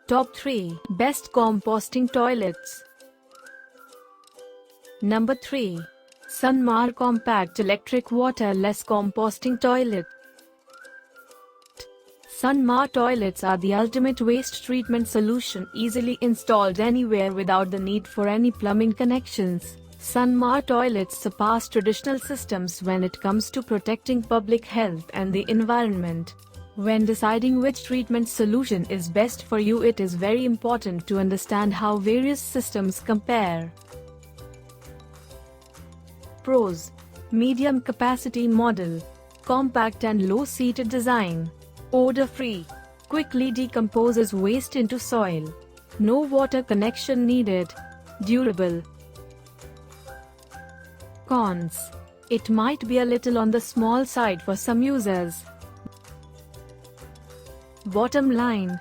Top 3 Best Composting Toilets. Number 3. Sunmar Compact Electric Waterless Composting Toilet. Sunmar toilets are the ultimate waste treatment solution, easily installed anywhere without the need for any plumbing connections. Sunmar toilets surpass traditional systems when it comes to protecting public health and the environment. When deciding which treatment solution is best for you, it is very important to understand how various systems compare. Pros: medium capacity model, compact and low-seated design, odor-free, quickly decomposes waste into soil, no water connection needed, durable. Cons: it might be a little on the small side for some users. Bottom line: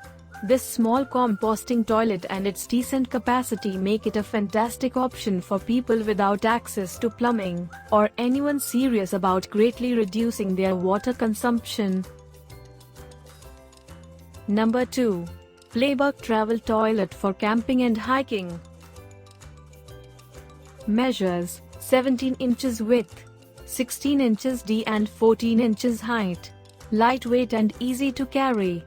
this small composting toilet and its decent capacity make it a fantastic option for people without access to plumbing, or anyone serious about greatly reducing their water consumption. Number 2. PLAYBERG Travel Toilet for Camping and Hiking. Measures 17 inches width, 16 inches D and 14 inches height. Lightweight and easy to carry.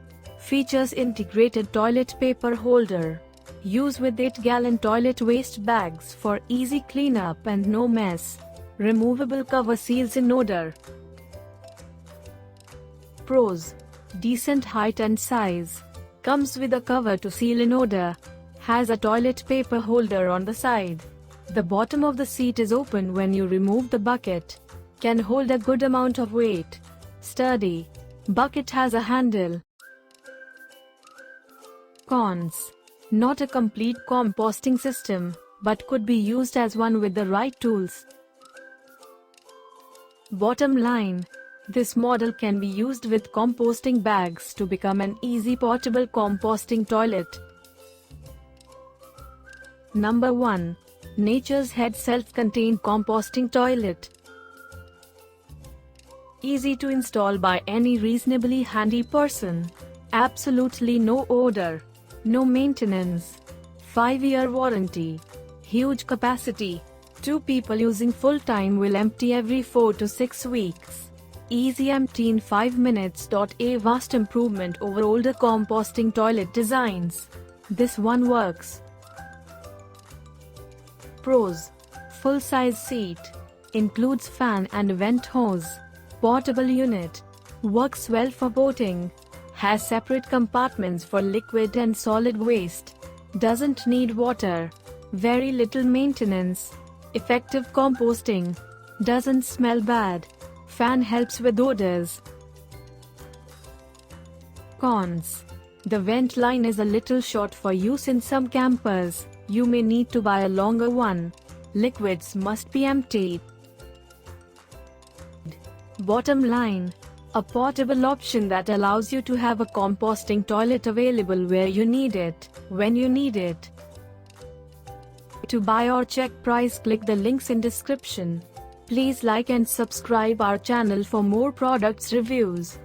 Features integrated toilet paper holder. Use with 8-gallon toilet waste bags for easy cleanup and no mess. Removable cover seals in odor. Pros: decent height and size. Comes with a cover to seal in odor. Has a toilet paper holder on the side. The bottom of the seat is open when you remove the bucket. Can hold a good amount of weight. Sturdy. Bucket has a handle. Cons: not a complete composting system, but could be used as one with the right tools. Bottom line: this model can be used with composting bags to become an easy portable composting toilet. Number 1. Nature's Head Self-Contained Composting Toilet. Easy to install by any reasonably handy person. Absolutely no odor. No maintenance. 5-year warranty. Huge capacity. 2 people using full-time will empty every 4 to 6 weeks. Easy empty in 5 minutes. A vast improvement over older composting toilet designs. This one works. Pros: full-size seat. Includes fan and vent hose. Portable unit. Works well for boating. Has separate compartments for liquid and solid waste. Doesn't need water. Very little maintenance. Effective composting. Doesn't smell bad. Fan helps with odors. Cons: the vent line is a little short for use in some campers. You may need to buy a longer one. Liquids must be emptied. Bottom line: a portable option that allows you to have a composting toilet available where you need it, when you need it. To buy or check price, click the links in description. Please like and subscribe our channel for more products reviews.